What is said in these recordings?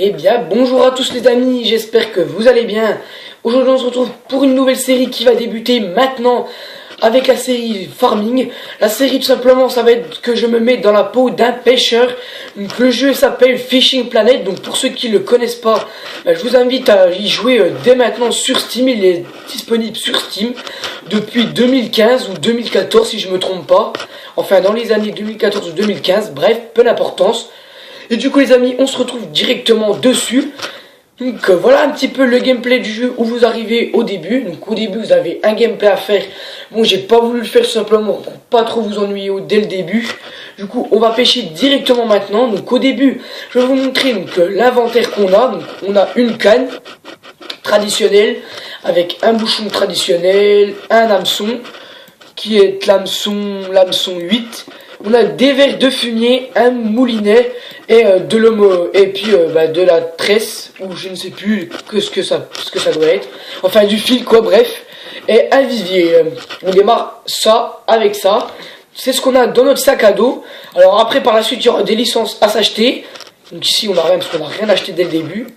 Eh bien, bonjour à tous les amis, j'espère que vous allez bien. Aujourd'hui, on se retrouve pour une nouvelle série qui va débuter maintenant avec la série Farming. La série, tout simplement, ça va être que je me mets dans la peau d'un pêcheur. Donc, le jeu s'appelle Fishing Planet. Donc, pour ceux qui ne le connaissent pas, je vous invite à y jouer dès maintenant sur Steam. Il est disponible sur Steam depuis 2015 ou 2014, si je me trompe pas. Enfin, dans les années 2014 ou 2015, bref, peu d'importance. Et du coup les amis, on se retrouve directement dessus. Donc voilà un petit peu le gameplay du jeu où vous arrivez au début. Donc au début vous avez un gameplay à faire. Bon, j'ai pas voulu le faire simplement pour pas trop vous ennuyer dès le début. Du coup on va pêcher directement maintenant. Donc au début je vais vous montrer l'inventaire qu'on a. Donc on a une canne traditionnelle avec un bouchon traditionnel, un hameçon qui est l'hameçon 8. On a des verres de fumier, un moulinet et de l'homo et puis de la tresse ou je ne sais plus ce que ça doit être. Enfin du fil quoi, bref. Et un vivier. On démarre ça avec ça. C'est ce qu'on a dans notre sac à dos. Alors après par la suite il y aura des licences à s'acheter. Donc ici on n'a rien parce qu'on n'a rien acheté dès le début.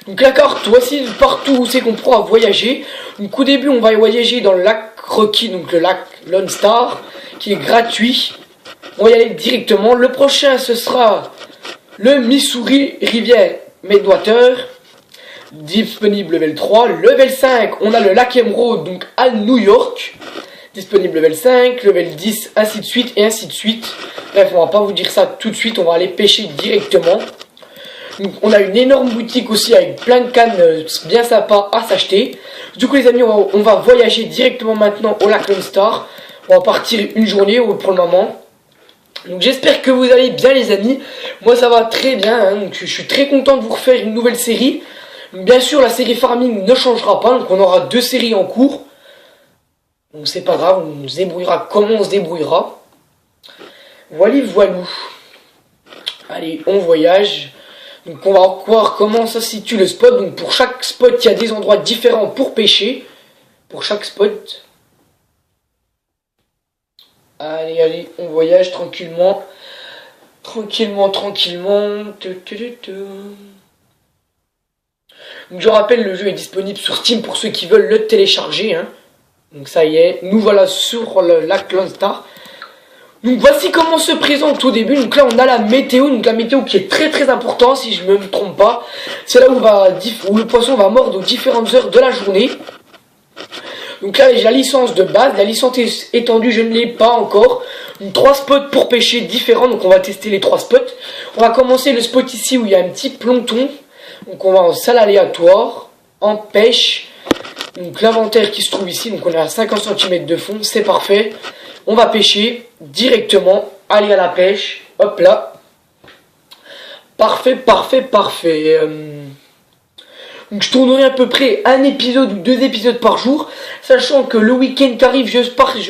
Donc la carte, voici partout où c'est qu'on pourra voyager. Donc au début on va voyager dans le lac Rocky, donc le lac Lone Star, qui est gratuit. On va y aller directement. Le prochain ce sera le Missouri Rivière Midwater, disponible level 3. Level 5, on a le lac Emerald, donc à New York, disponible level 5, level 10, ainsi de suite et ainsi de suite. Bref, on va pas vous dire ça tout de suite, on va aller pêcher directement. Donc, on a une énorme boutique aussi avec plein de cannes bien sympas à s'acheter. Du coup les amis, on va voyager directement maintenant au lac Lone Star. On va partir une journée pour le moment. Donc j'espère que vous allez bien les amis. Moi ça va très bien, hein. Donc, je suis très content de vous refaire une nouvelle série. Donc, bien sûr la série Farming ne changera pas. Donc on aura deux séries en cours. Donc c'est pas grave, on se débrouillera comme on se débrouillera. Voilà, voilou. Allez, on voyage. Donc on va voir comment ça se situe le spot. Donc pour chaque spot, il y a des endroits différents pour pêcher. Pour chaque spot. Allez, on voyage tranquillement. Tranquillement. Donc je rappelle, le jeu est disponible sur Steam pour ceux qui veulent le télécharger. Hein. Donc ça y est, nous voilà sur le lac Lone Star. Donc voici comment se présente au début. Donc là on a la météo, donc la météo qui est très important si je ne me trompe pas. C'est là où le poisson va mordre aux différentes heures de la journée. Donc là j'ai la licence de base, la licence étendue je ne l'ai pas encore. Donc 3 spots pour pêcher différents, donc on va tester les 3 spots. On va commencer le spot ici où il y a un petit plancton. Donc on va en salle aléatoire, en pêche. Donc l'inventaire qui se trouve ici, donc on est à 50 cm de fond, c'est parfait. On va pêcher directement, aller à la pêche, hop là. Parfait. Donc je tournerai à peu près un épisode ou 2 épisodes par jour, sachant que le week-end qui arrive, je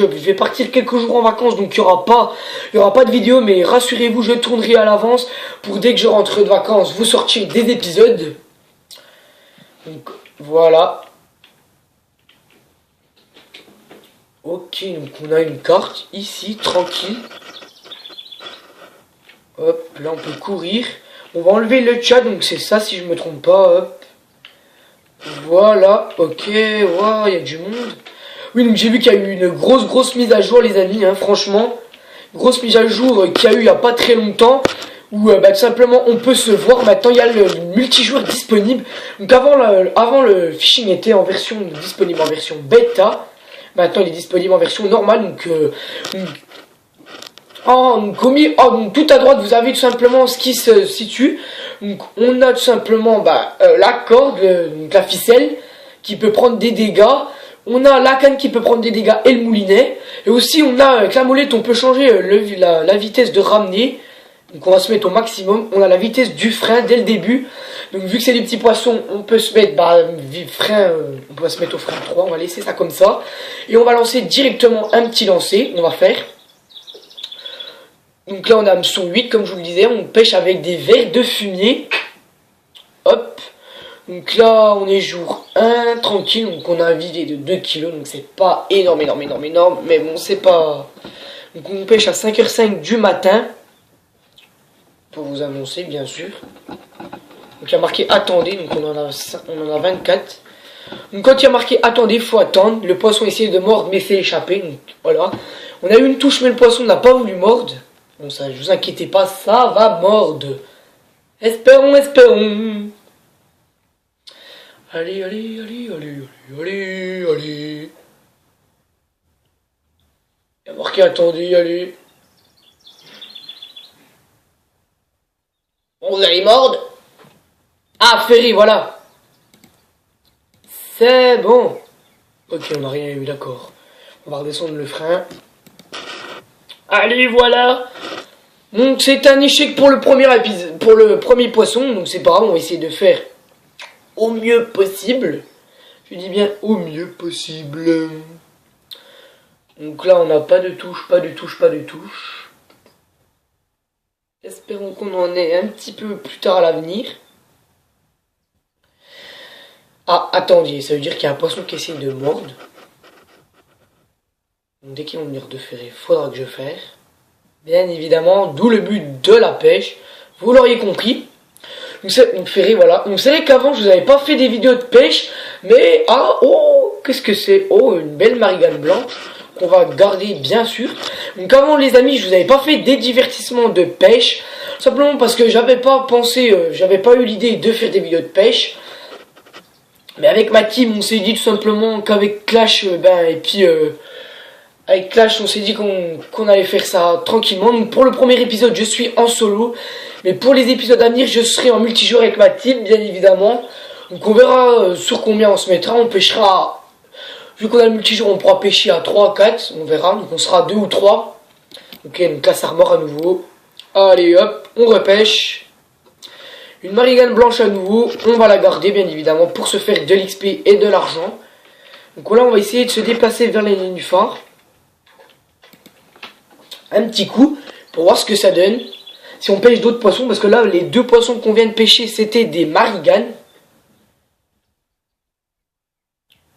vais partir quelques jours en vacances, donc il n'y aura pas de vidéo, mais rassurez-vous, je tournerai à l'avance pour dès que je rentre de vacances, vous sortir des épisodes. Donc voilà. Ok, donc on a une carte ici, tranquille. Hop, là on peut courir. On va enlever le chat, donc c'est ça si je me trompe pas, hop. Voilà, ok, waouh, il y a du monde. Oui, donc j'ai vu qu'il y a eu une grosse mise à jour les amis, hein, franchement. Grosse mise à jour qu'il y a eu il n'y a pas très longtemps. Où tout simplement on peut se voir. Maintenant il y a le multijoueur disponible. Donc avant le phishing était disponible en version bêta. Maintenant il est disponible en version normale. Donc tout à droite vous avez tout simplement ce qui se situe. Donc on a tout simplement la corde, la ficelle qui peut prendre des dégâts. On a la canne qui peut prendre des dégâts et le moulinet. Et aussi on a avec la molette on peut changer la vitesse de ramener. Donc on va se mettre au maximum. On a la vitesse du frein dès le début. Donc vu que c'est des petits poissons, on peut se mettre on peut se mettre au frein 3. On va laisser ça comme ça. Et on va lancer directement un petit lancer. On va faire. Donc là on a hameçon 8 comme je vous le disais. On pêche avec des verres de fumier. Hop. Donc là on est jour 1 tranquille. Donc on a un vivier de 2 kg. Donc c'est pas énorme. Mais bon c'est pas. Donc on pêche à 5h05 du matin. Pour vous annoncer bien sûr. Donc il y a marqué attendez, donc on en a 24. Donc quand il y a marqué attendez, faut attendre. Le poisson essaie de mordre mais s'est échappé. Donc voilà. On a eu une touche mais le poisson n'a pas voulu mordre. Bon ça, je vous inquiétez pas, ça va mordre. Espérons, espérons. Allez, allez, allez, allez, allez, allez, allez. Il y a marqué attendez, allez. Bon, vous allez mordre. Ah, Ferry, voilà. C'est bon. Ok, on n'a rien eu, d'accord. On va redescendre le frein. Allez, voilà. Donc, c'est un échec pour le premier épisode, pour le premier poisson. Donc, c'est pas grave, on va essayer de faire au mieux possible. Je dis bien au mieux possible. Donc là, on n'a pas de touche, pas de touche, pas de touche. Espérons qu'on en ait un petit peu plus tard à l'avenir. Ah, attendez, ça veut dire qu'il y a un poisson qui essaie de mordre. Donc dès qu'ils vont venir de ferrer, il faudra que je fasse. Bien évidemment, d'où le but de la pêche. Vous l'auriez compris. Donc ferrer, voilà. Vous savez qu'avant, je vous avais pas fait des vidéos de pêche. Mais, ah, oh, qu'est-ce que c'est? Oh, une belle marigane blanche. Qu'on va garder, bien sûr. Donc avant, les amis, je vous avais pas fait des divertissements de pêche. Simplement parce que j'avais pas pensé, j'avais pas eu l'idée de faire des vidéos de pêche. Mais avec ma team, on s'est dit tout simplement qu'avec Clash, avec Clash, on s'est dit qu'on allait faire ça tranquillement. Donc pour le premier épisode, je suis en solo. Mais pour les épisodes à venir, je serai en multijoueur avec ma team, bien évidemment. Donc on verra sur combien on se mettra. On pêchera, vu qu'on a le multijoueur, on pourra pêcher à 3, 4. On verra, donc on sera 2 ou 3. Ok, donc là ça remord à nouveau. Allez hop, on repêche. Une marigane blanche à nouveau, on va la garder bien évidemment pour se faire de l'XP et de l'argent. Donc là on va essayer de se déplacer vers les nénuphars. Un petit coup pour voir ce que ça donne. Si on pêche d'autres poissons, parce que là les 2 poissons qu'on vient de pêcher c'était des mariganes.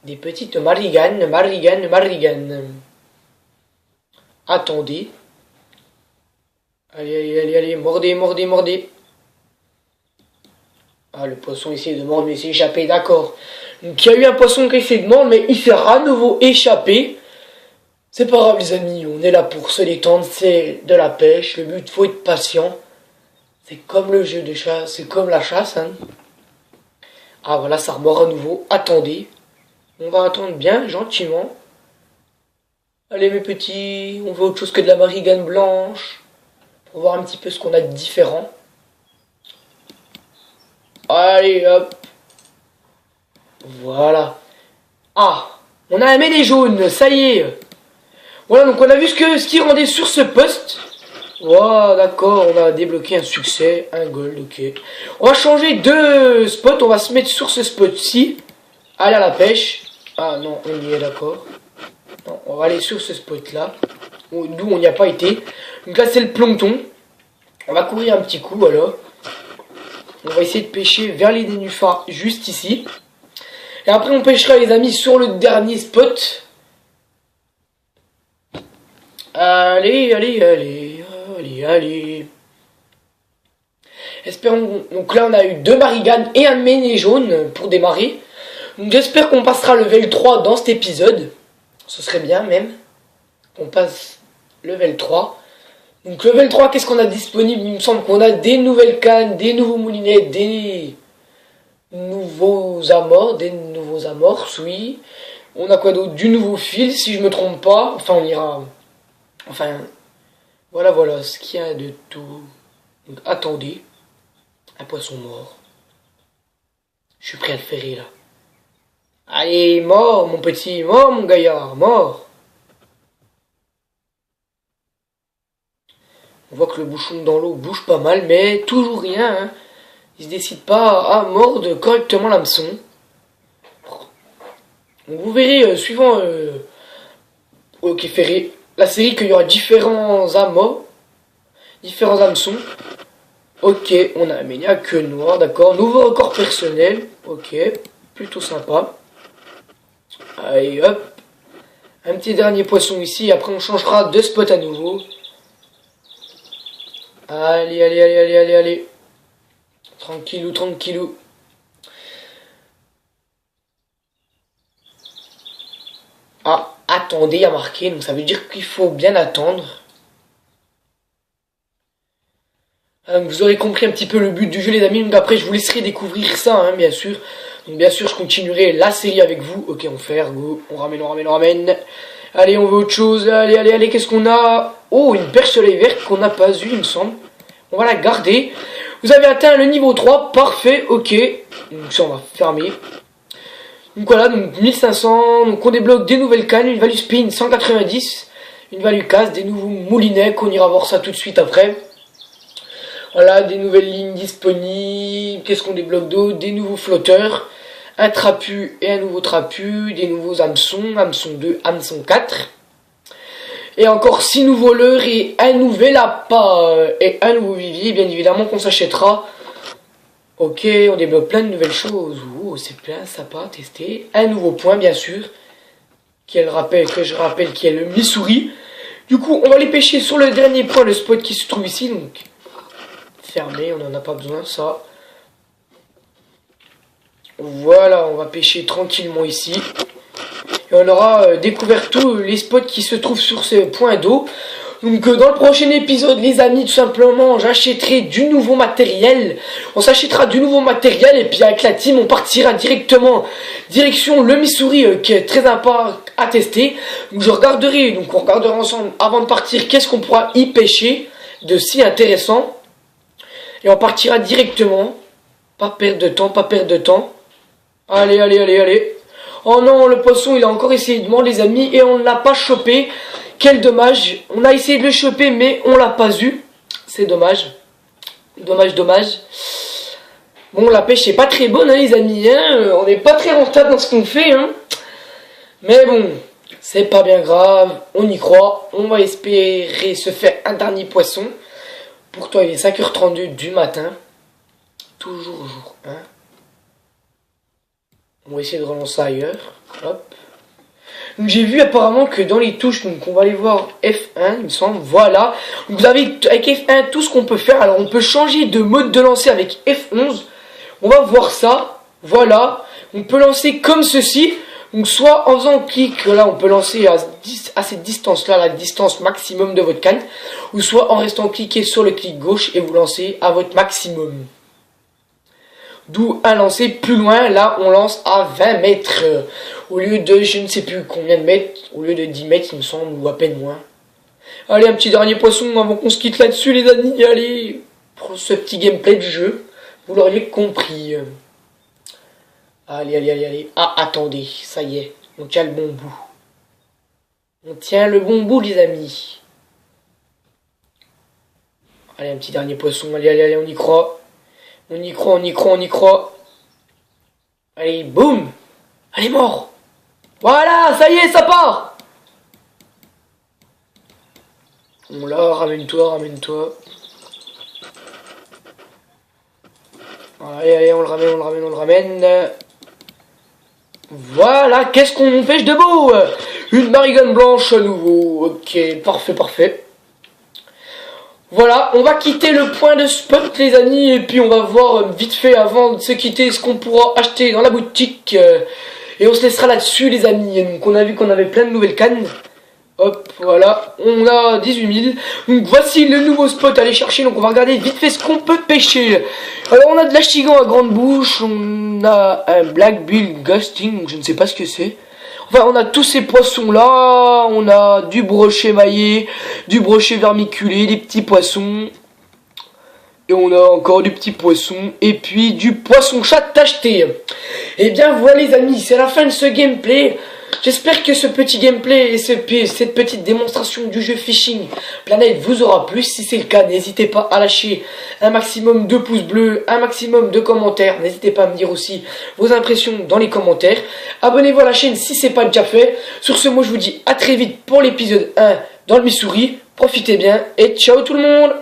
Des petites mariganes. Attendez. Allez, mordez. Ah, le poisson essaie de mordre, mais il s'est échappé, d'accord. Donc, il y a eu un poisson qui essaie de mordre, mais il s'est à nouveau échappé. C'est pas grave, les amis, on est là pour se détendre, c'est de la pêche. Le but, faut être patient. C'est comme le jeu de chasse, c'est comme la chasse, hein. Ah, voilà, ça remord à nouveau. Attendez. On va attendre bien, gentiment. Allez, mes petits, on veut autre chose que de la marigane blanche. Pour voir un petit peu ce qu'on a de différent. Allez, hop. Voilà. Ah, on a un mêlé jaune, ça y est. Voilà, donc on a vu ce qui rendait sur ce poste. Voilà, d'accord, on a débloqué un succès, un gold, ok. On va changer de spot, on va se mettre sur ce spot-ci. Aller à la pêche. Ah non, on y est, d'accord. Non, on va aller sur ce spot-là. D'où on n'y a pas été. Donc là, c'est le plancton. On va courir un petit coup, voilà. On va essayer de pêcher vers les nénuphars juste ici. Et après on pêchera les amis sur le dernier spot. Allez. Espérons. Donc là on a eu 2 mariganes et un méné jaune pour démarrer. Donc j'espère qu'on passera level 3 dans cet épisode. Ce serait bien même. On passe level 3. Donc level 3, qu'est-ce qu'on a disponible? Il me semble qu'on a des nouvelles cannes, des nouveaux moulinets, des nouveaux amorces, oui. On a quoi d'autre? Du nouveau fil, si je me trompe pas. Enfin, on ira... Enfin, voilà ce qu'il y a de tout. Donc attendez. Un poisson mort. Je suis prêt à le ferrer, là. Allez, mort, mon petit, mort, mon gaillard, mort. On voit que le bouchon dans l'eau bouge pas mal, mais toujours rien. Hein. Il se décide pas à mordre correctement l'hameçon. Donc vous verrez, suivant OK Ferré, la série, qu'il y aura différents hameçons. Ok, on a un ménia queue noire, d'accord. Nouveau record personnel. Ok, plutôt sympa. Allez, hop. Un petit dernier poisson ici, après on changera de spot à nouveau. Allez. Tranquillou, tranquillou. Ah, attendez, il y a marqué, donc ça veut dire qu'il faut bien attendre. Vous aurez compris un petit peu le but du jeu les amis, donc après je vous laisserai découvrir ça hein, bien sûr. Donc bien sûr je continuerai la série avec vous. Ok on fait go, on ramène, on ramène, on ramène. Allez on veut autre chose, allez, allez, allez, qu'est-ce qu'on a? Oh une perche soleil verte qu'on n'a pas eu il me semble. On va la garder. Vous avez atteint le niveau 3, parfait, ok. Donc ça on va fermer. Donc voilà, donc 1500, donc on débloque des nouvelles cannes, une value spin 190, une value casse, des nouveaux moulinets, qu'on ira voir ça tout de suite après. Voilà, des nouvelles lignes disponibles, qu'est-ce qu'on débloque d'autre? Des nouveaux flotteurs, un trapu et un nouveau trapu, des nouveaux hameçons, hameçon 2, hameçon 4. Et encore 6 nouveaux leurres et un nouvel appât et un nouveau vivier, bien évidemment qu'on s'achètera. Ok, on débloque plein de nouvelles choses. Oh, c'est plein, sympa, tester. Un nouveau point, bien sûr, que je rappelle, qui est le Missouri. Du coup, on va les pêcher sur le dernier point, le spot qui se trouve ici, donc fermé, on n'en a pas besoin, ça. Voilà, on va pêcher tranquillement ici. Et on aura découvert tous les spots qui se trouvent sur ces points d'eau. Donc dans le prochain épisode les amis, tout simplement, j'achèterai du nouveau matériel. On s'achètera du nouveau matériel et puis avec la team, on partira directement direction le Missouri qui est très sympa à tester. Donc on regardera ensemble avant de partir qu'est-ce qu'on pourra y pêcher de si intéressant. Et on partira directement. Pas perdre de temps, pas perdre de temps. Allez, allez, allez, allez. Oh non, le poisson, il a encore essayé de mordre, les amis, et on ne l'a pas chopé. Quel dommage. On a essayé de le choper, mais on l'a pas eu. C'est dommage. Dommage, dommage. Bon, la pêche n'est pas très bonne, hein, les amis. Hein. On n'est pas très rentable dans ce qu'on fait. Hein. Mais bon, c'est pas bien grave. On y croit. On va espérer se faire un dernier poisson. Pour toi, il est 5h32 du matin. Toujours jour 1. On va essayer de relancer ailleurs. Hop. Donc j'ai vu apparemment que dans les touches, donc on va aller voir F1, il me semble. Voilà. Donc vous avez avec F1 tout ce qu'on peut faire. Alors on peut changer de mode de lancer avec F11. On va voir ça. Voilà. On peut lancer comme ceci. Donc soit en faisant clic, là on peut lancer à cette distance-là, la distance maximum de votre canne. Ou soit en restant cliqué sur le clic gauche et vous lancez à votre maximum. D'où un lancer plus loin, là on lance à 20 mètres. Au lieu de je ne sais plus combien de mètres, au lieu de 10 mètres il me semble, ou à peine moins. Allez, un petit dernier poisson avant qu'on se quitte là-dessus les amis, allez. Pour ce petit gameplay de jeu, vous l'auriez compris. Allez, allez, allez, allez. Ah, attendez, ça y est, on tient le bon bout. On tient le bon bout les amis. Allez, un petit dernier poisson, allez, allez, allez, on y croit. On y croit, on y croit, on y croit. Allez, boum. Allez, mort. Voilà, ça y est, ça part. On l'a, ramène-toi, ramène-toi. Allez, allez, on le ramène, on le ramène, on le ramène. Voilà, qu'est-ce qu'on pêche de beau? Une marigane blanche à nouveau. Ok, parfait, parfait. Voilà, on va quitter le point de spot les amis et puis on va voir vite fait avant de se quitter ce qu'on pourra acheter dans la boutique et on se laissera là-dessus les amis. Donc on a vu qu'on avait plein de nouvelles cannes. Hop, voilà, on a 18 000. Donc voici le nouveau spot à aller chercher. Donc on va regarder vite fait ce qu'on peut pêcher. Alors on a de l'astigan à grande bouche, on a un black bill ghosting, je ne sais pas ce que c'est. Enfin, on a tous ces poissons-là, on a du brochet maillé, du brochet vermiculé, des petits poissons. Et on a encore du petit poisson, et puis du poisson chat acheté. Et bien voilà les amis, c'est la fin de ce gameplay. J'espère que ce petit gameplay et cette petite démonstration du jeu Fishing Planet vous aura plu. Si c'est le cas, n'hésitez pas à lâcher un maximum de pouces bleus, un maximum de commentaires. N'hésitez pas à me dire aussi vos impressions dans les commentaires. Abonnez-vous à la chaîne si ce n'est pas déjà fait. Sur ce, moi je vous dis à très vite pour l'épisode 1 dans le Missouri. Profitez bien et ciao tout le monde!